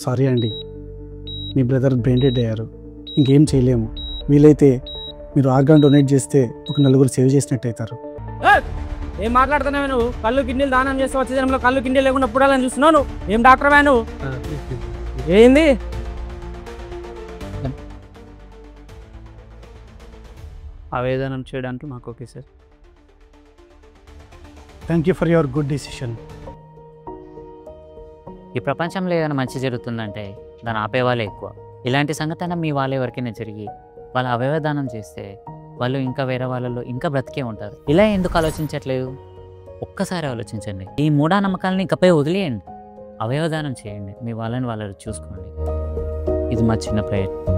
Sorry అండి, మీ brother brain dead అయ్యారు. ఇంకేం చేయలేము. వీలైతే మీరు ఆర్గాన్ డొనేట్ చేస్తే ఒక నలుగురు సేవ్ చేసినట్టు అవుతారు. ఏం మాట్లాడుతున్నావు నువ్వు? కళ్ళు కిడ్నీలు దానం చేస్తే వచ్చే జనంలో కళ్ళు కిడ్నీ లేకుండా పుడాలని చూస్తున్నావు నువ్వు. ఏం డాక్టర్ వా నువ్వు? ఏంది ఆవేదనం చేయడానికి మాకు okay sir. Thank you for your good decision. ఈ ప్రపంచంలో ఏదైనా మంచి జరుగుతుందంటే దాన్ని ఆపేవాళ్ళే ఎక్కువ. ఇలాంటి సంఘటన మీ వాళ్ళ ఎవరికైనా జరిగి వాళ్ళు అవయవదానం చేస్తే వాళ్ళు ఇంకా వేరే వాళ్ళలో ఇంకా బ్రతికే ఉంటారు. ఇలా ఎందుకు ఆలోచించట్లేదు? ఒక్కసారి ఆలోచించండి. ఈ మూఢనమ్మకాలని ఇకపై వదిలేయండి. అవయవదానం చేయండి. మీ వాళ్ళని వాళ్ళు చూసుకోండి. ఇది మా చిన్న ప్రయత్నం.